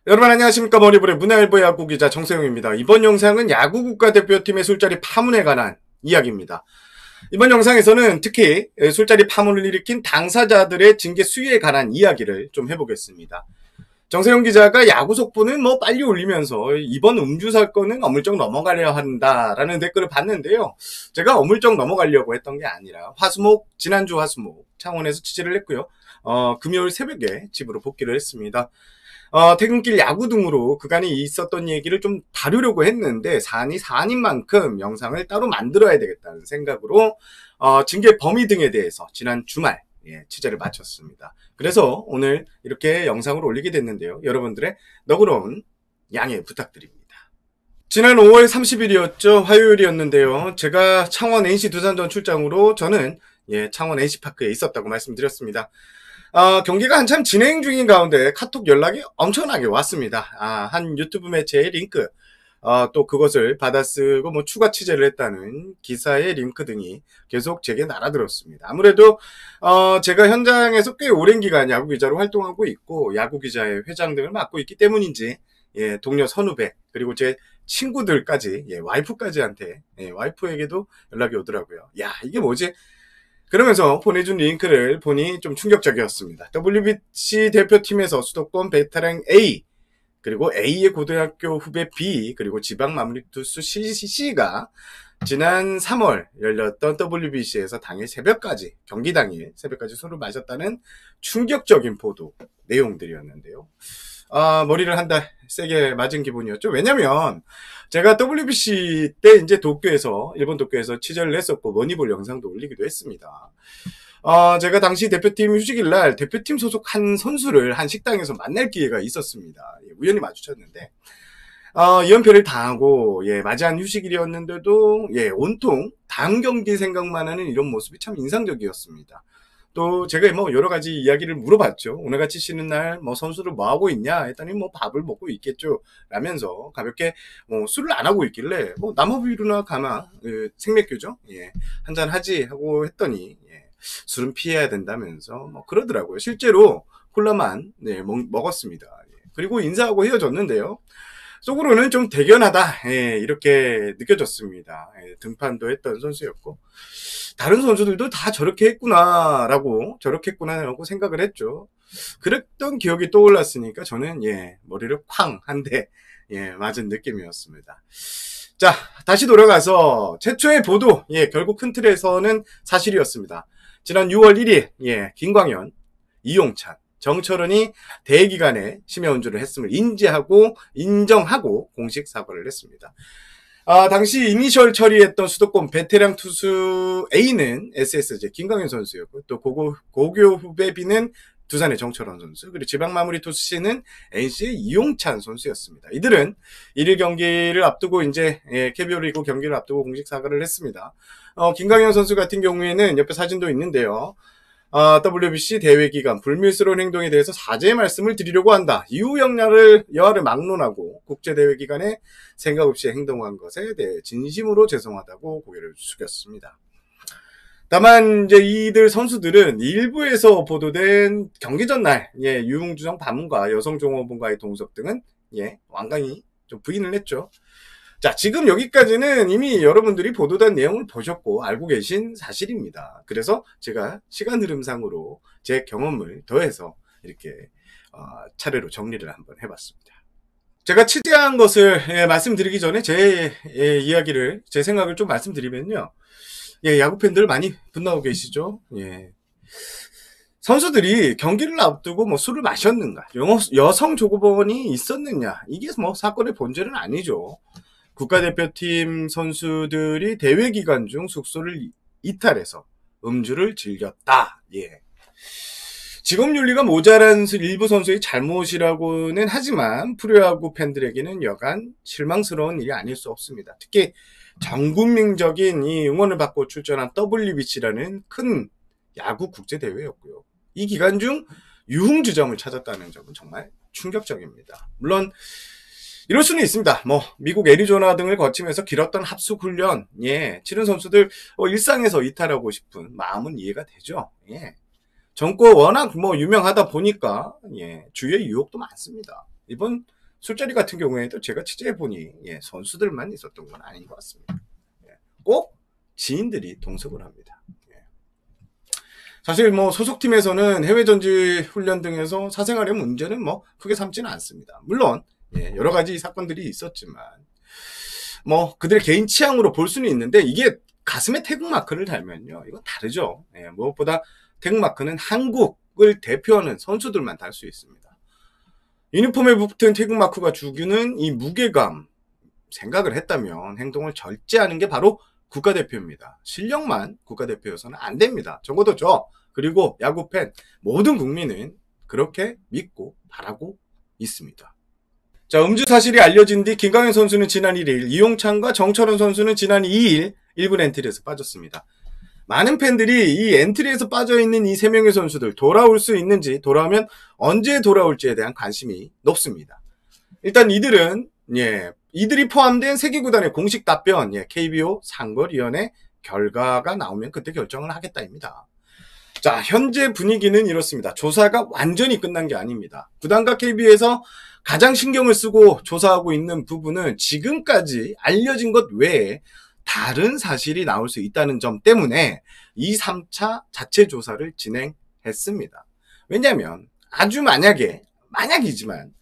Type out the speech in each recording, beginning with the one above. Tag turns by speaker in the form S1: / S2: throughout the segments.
S1: 여러분 안녕하십니까. 머니볼의 문화일보 야구기자 정세용입니다. 이번 영상은 야구 국가대표팀의 술자리 파문에 관한 이야기입니다. 이번 영상에서는 특히 술자리 파문을 일으킨 당사자들의 징계 수위에 관한 이야기를 좀 해보겠습니다. 정세용 기자가 야구 속보는 빨리 올리면서 이번 음주 사건은 어물쩍 넘어가려 한다라는 댓글을 봤는데요. 제가 어물쩍 넘어가려고 했던 게 아니라 지난주 화수목 창원에서 취재를 했고요. 금요일 새벽에 집으로 복귀를 했습니다. 퇴근길 야구 등으로 그간에 있었던 얘기를 좀 다루려고 했는데 사안이 사안인 만큼 영상을 따로 만들어야 되겠다는 생각으로 징계 범위 등에 대해서 지난 주말 취재를 마쳤습니다. 그래서 오늘 이렇게 영상을 올리게 됐는데요. 여러분들의 너그러운 양해 부탁드립니다. 지난 5월 30일이었죠. 화요일이었는데요. 제가 창원 NC 두산전 출장으로 저는 창원 NC파크에 있었다고 말씀드렸습니다. 경기가 한참 진행 중인 가운데 카톡 연락이 엄청나게 왔습니다. 한 유튜브 매체의 링크, 또 그것을 받아쓰고 추가 취재를 했다는 기사의 링크 등이 계속 제게 날아들었습니다. 아무래도 제가 현장에서 꽤 오랜 기간 야구 기자로 활동하고 있고 야구 기자의 회장 등을 맡고 있기 때문인지 동료 선후배 그리고 제 친구들까지 와이프까지한테 와이프에게도 연락이 오더라고요. 야, 이게 뭐지? 그러면서 보내준 링크를 보니 좀 충격적이었습니다. WBC 대표팀에서 수도권 베테랑 A, 그리고 A의 고등학교 후배 B, 그리고 지방 마무리 투수 C가 지난 3월 열렸던 WBC에서 당일 새벽까지, 경기 당일 새벽까지 술을 마셨다는 충격적인 보도 내용들이었는데요. 머리를 한 달 세게 맞은 기분이었죠. 왜냐면 제가 WBC 때 이제 일본 도쿄에서 취재를 했었고 머니볼 영상도 올리기도 했습니다. 제가 당시 대표팀 휴식일 날 대표팀 소속 한 선수를 한 식당에서 만날 기회가 있었습니다. 우연히 마주쳤는데 이연패를 당하고 맞이한 휴식일이었는데도 온통 다음 경기 생각만 하는 이런 모습이 참 인상적이었습니다. 또 제가 여러 가지 이야기를 물어봤죠. 오늘같이 쉬는 날 선수들 뭐 하고 있냐 했더니 밥을 먹고 있겠죠 라면서 가볍게 술을 안 하고 있길래 남아비루나 가마 생맥주죠. 한잔 하지 하고 했더니 술은 피해야 된다면서 그러더라고요. 실제로 콜라만 먹었습니다. 그리고 인사하고 헤어졌는데요. 속으로는 좀 대견하다 이렇게 느껴졌습니다. 등판도 했던 선수였고 다른 선수들도 다 저렇게 했구나라고 생각을 했죠. 그랬던 기억이 떠올랐으니까 저는 머리를 쾅 한 대 맞은 느낌이었습니다. 자, 다시 돌아가서 최초의 보도 결국 큰 틀에서는 사실이었습니다. 지난 6월 1일 김광현, 이용찬, 정철은이 대기간에 심야 운전을 했음을 인정하고 공식 사과를 했습니다. 당시 이니셜 처리했던 수도권 베테랑 투수 A는 SSG 김광현 선수였고 또 고교 후배 B는 두산의 정철원 선수, 그리고 지방 마무리 투수 C는 NC의 이용찬 선수였습니다. 이들은 1일 경기를 앞두고 KBO 리그 경기를 앞두고 공식 사과를 했습니다. 김광현 선수 같은 경우에는 옆에 사진도 있는데요. WBC 대회 기간 불밀스러운 행동에 대해서 사죄의 말씀을 드리려고 한다. 이후 여하를 막론하고 국제대회 기간에 생각 없이 행동한 것에 대해 진심으로 죄송하다고 고개를 숙였습니다. 다만 이들 선수들은 일부에서 보도된 경기 전날 유흥주정 반문과 여성종업원과의 동석 등은 완강히 좀 부인을 했죠. 자, 지금 여기까지는 이미 여러분들이 보도된 내용을 보셨고 알고 계신 사실입니다. 그래서 제가 시간 흐름상으로 제 경험을 더해서 이렇게 차례로 정리를 한번 해봤습니다. 제가 취재한 것을 말씀드리기 전에 제 생각을 좀 말씀드리면요. 야구 팬들 많이 분노하고 계시죠? 선수들이 경기를 앞두고 술을 마셨는가, 여성 조급원이 있었느냐, 이게 사건의 본질은 아니죠. 국가대표팀 선수들이 대회 기간 중 숙소를 이탈해서 음주를 즐겼다. 직업윤리가 모자란 일부 선수의 잘못이라고는 하지만 프로야구 팬들에게는 여간 실망스러운 일이 아닐 수 없습니다. 특히 전국민적인 이 응원을 받고 출전한 WBC라는 큰 야구 국제대회였고요. 이 기간 중 유흥주점을 찾았다는 점은 정말 충격적입니다. 물론 이럴 수는 있습니다. 뭐 미국 애리조나 등을 거치면서 길었던 합숙 훈련 치른 선수들 일상에서 이탈하고 싶은 마음은 이해가 되죠. 젊고 워낙 뭐 유명하다 보니까 주위에 유혹도 많습니다. 이번 술자리 같은 경우에도 제가 취재해 보니 선수들만 있었던 건 아닌 것 같습니다. 꼭 지인들이 동석을 합니다. 사실 뭐 소속팀에서는 해외 전지 훈련 등에서 사생활의 문제는 뭐 크게 삼지는 않습니다. 물론 여러 가지 사건들이 있었지만 뭐 그들의 개인 취향으로 볼 수는 있는데 이게 가슴에 태극 마크를 달면요 이건 다르죠. 무엇보다 태극 마크는 한국을 대표하는 선수들만 달 수 있습니다. 유니폼에 붙은 태극 마크가 주는 이 무게감 생각을 했다면 행동을 절제하는 게 바로 국가대표입니다. 실력만 국가대표여서는 안 됩니다. 적어도 저 그리고 야구팬 모든 국민은 그렇게 믿고 바라고 있습니다. 자, 음주 사실이 알려진 뒤 김강현 선수는 지난 1일, 이용찬과 정철원 선수는 지난 2일 1군 엔트리에서 빠졌습니다. 많은 팬들이 이 엔트리에서 빠져있는 이 3명의 선수들 돌아올 수 있는지, 돌아오면 언제 돌아올지에 대한 관심이 높습니다. 일단 이들이 포함된 세계구단의 공식 답변, KBO 상벌위원회 결과가 나오면 그때 결정을 하겠다입니다. 자, 현재 분위기는 이렇습니다. 조사가 완전히 끝난 게 아닙니다. 구단과 KBO에서 가장 신경을 쓰고 조사하고 있는 부분은 지금까지 알려진 것 외에 다른 사실이 나올 수 있다는 점 때문에 2, 3차 자체 조사를 진행했습니다. 왜냐하면 아주 만약이지만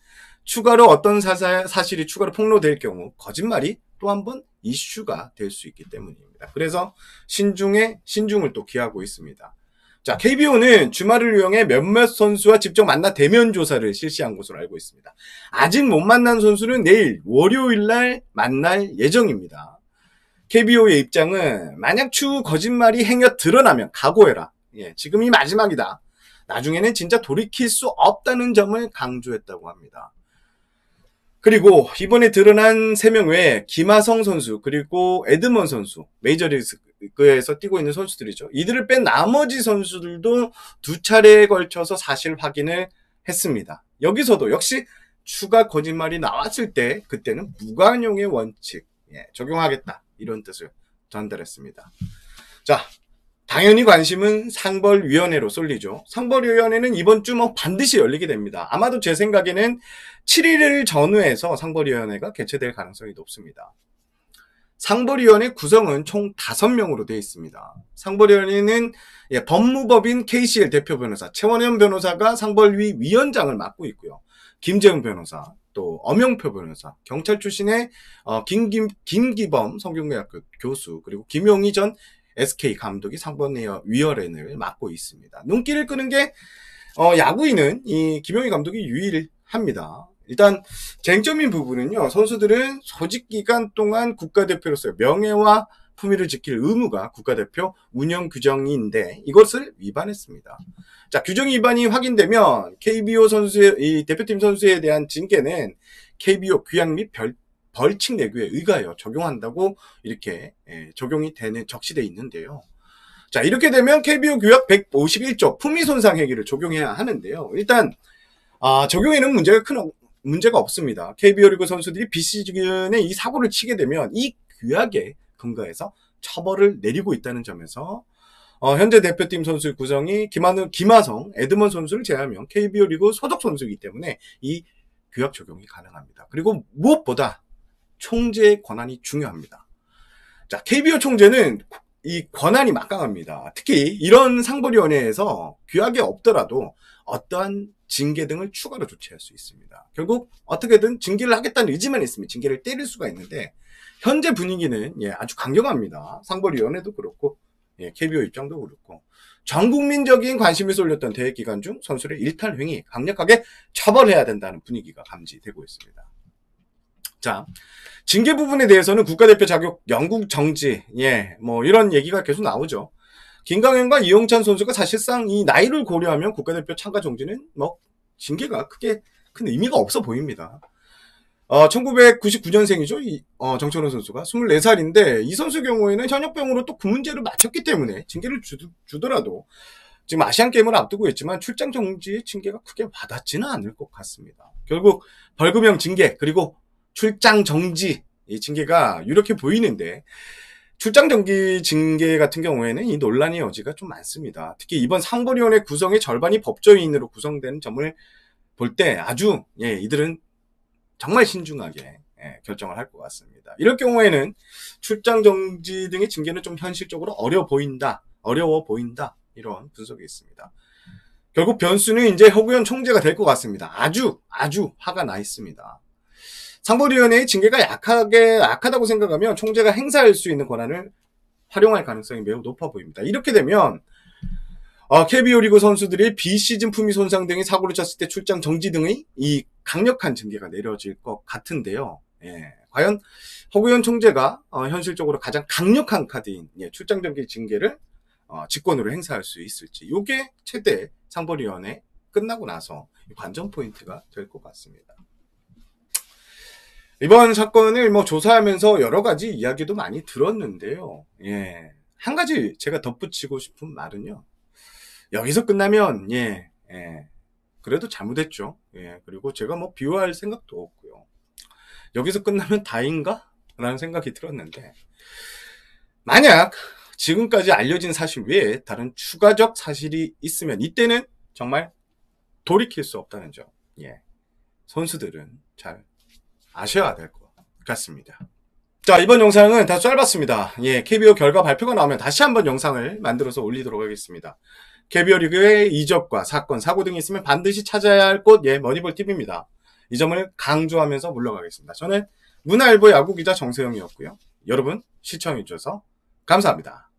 S1: 추가로 어떤 사실이 추가로 폭로될 경우 거짓말이 또 한 번 이슈가 될 수 있기 때문입니다. 그래서 신중을 또 기하고 있습니다. 자, KBO는 주말을 이용해 몇몇 선수와 직접 만나 대면 조사를 실시한 것으로 알고 있습니다. 아직 못 만난 선수는 내일 월요일 날 만날 예정입니다. KBO의 입장은 만약 추후 거짓말이 행여 드러나면 각오해라. 지금이 마지막이다. 나중에는 진짜 돌이킬 수 없다는 점을 강조했다고 합니다. 그리고 이번에 드러난 3명 외에 김하성 선수 그리고 에드먼 선수 메이저리그에서 뛰고 있는 선수들이죠. 이들을 뺀 나머지 선수들도 2차례에 걸쳐서 사실 확인을 했습니다. 여기서도 역시 추가 거짓말이 나왔을 때 그때는 무관용의 원칙 적용하겠다 이런 뜻을 전달했습니다. 자, 당연히 관심은 상벌위원회로 쏠리죠. 상벌위원회는 이번 주 반드시 열리게 됩니다. 아마도 제 생각에는 7일을 전후해서 상벌위원회가 개최될 가능성이 높습니다. 상벌위원회 구성은 총 5명으로 되어 있습니다. 상벌위원회는 법무법인 KCL 대표 변호사 최원현 변호사가 상벌위 위원장을 맡고 있고요. 김재웅 변호사, 또 엄영표 변호사, 경찰 출신의 김기범 성균관대학교 교수, 그리고 김용희 전 SK 감독이 상벌위원회를 맡고 있습니다. 눈길을 끄는 게 야구인은 이 김용희 감독이 유일합니다. 일단 쟁점인 부분은요. 선수들은 소집 기간 동안 국가대표로서의 명예와 품위를 지킬 의무가 국가대표 운영 규정인데 이것을 위반했습니다. 자, 규정 위반이 확인되면 KBO 선수의 이 대표팀 선수에 대한 징계는 KBO 규약 및 벌칙 내규에 의하여 적용한다고 이렇게 적용이 되는 적시되어 있는데요. 자, 이렇게 되면 KBO 규약 151조 품위 손상 행위를 적용해야 하는데요. 일단 적용에는 문제가 없습니다. KBO 리그 선수들이 비시즌에 이 사고를 치게 되면 이 규약에 근거해서 처벌을 내리고 있다는 점에서 현재 대표팀 선수 구성이 김하성, 에드먼 선수를 제외하면 KBO 리그 소속 선수이기 때문에 이 규약 적용이 가능합니다. 그리고 무엇보다 총재의 권한이 중요합니다. 자, KBO 총재는 이 권한이 막강합니다. 특히 이런 상벌위원회에서 규약이 없더라도 어떠한 징계 등을 추가로 조치할 수 있습니다. 결국 어떻게든 징계를 하겠다는 의지만 있으면 징계를 때릴 수가 있는데 현재 분위기는 아주 강경합니다. 상벌위원회도 그렇고 KBO 입장도 그렇고 전국민적인 관심이 쏠렸던 대회 기간 중 선수의 일탈 행위 강력하게 처벌해야 된다는 분위기가 감지되고 있습니다. 자, 징계 부분에 대해서는 국가대표 자격 영국 정지 이런 얘기가 계속 나오죠. 김강현과 이용찬 선수가 사실상 이 나이를 고려하면 국가대표 참가 정지는 징계가 크게 큰 의미가 없어 보입니다. 1999년생이죠. 정철원 선수가 24살인데 이 선수 경우에는 현역병으로 또 그 문제를 맞췄기 때문에 징계를 주더라도 지금 아시안게임을 앞두고 있지만 출장 정지의 징계가 크게 와닿지는 않을 것 같습니다. 결국 벌금형 징계 그리고 출장 정지 이 징계가 이렇게 보이는데 출장 정지 징계 같은 경우에는 이 논란의 여지가 좀 많습니다. 특히 이번 상벌위원회 구성의 절반이 법조인으로 구성된 점을 볼 때 아주 이들은 정말 신중하게 결정을 할 것 같습니다. 이럴 경우에는 출장 정지 등의 징계는 좀 현실적으로 어려워 보인다 이런 분석이 있습니다. 결국 변수는 이제 허구현 총재가 될 것 같습니다. 아주 화가 나 있습니다. 상벌위원회의 징계가 약하다고 생각하면 총재가 행사할 수 있는 권한을 활용할 가능성이 매우 높아 보입니다. 이렇게 되면 KBO 리그 선수들이 비시즌 품위 손상 등의 사고를 쳤을 때 출장 정지 등의 이 강력한 징계가 내려질 것 같은데요. 과연 허구현 총재가 현실적으로 가장 강력한 카드인 출장 정지 징계를 직권으로 행사할 수 있을지 이게 최대 상벌위원회 끝나고 나서 관전 포인트가 될 것 같습니다. 이번 사건을 조사하면서 여러 가지 이야기도 많이 들었는데요. 한 가지 제가 덧붙이고 싶은 말은요. 여기서 끝나면 그래도 잘못했죠. 그리고 제가 비호할 생각도 없고요. 여기서 끝나면 다인가? 라는 생각이 들었는데 만약 지금까지 알려진 사실 외에 다른 추가적 사실이 있으면 이때는 정말 돌이킬 수 없다는 점. 선수들은 잘 아셔야 될 것 같습니다. 자, 이번 영상은 다 짧았습니다. KBO 결과 발표가 나오면 다시 한번 영상을 만들어서 올리도록 하겠습니다. KBO 리그의 이적과 사건, 사고 등이 있으면 반드시 찾아야 할 곳, 머니볼TV입니다. 이 점을 강조하면서 물러가겠습니다. 저는 문화일보 야구기자 정세영이었고요. 여러분 시청해주셔서 감사합니다.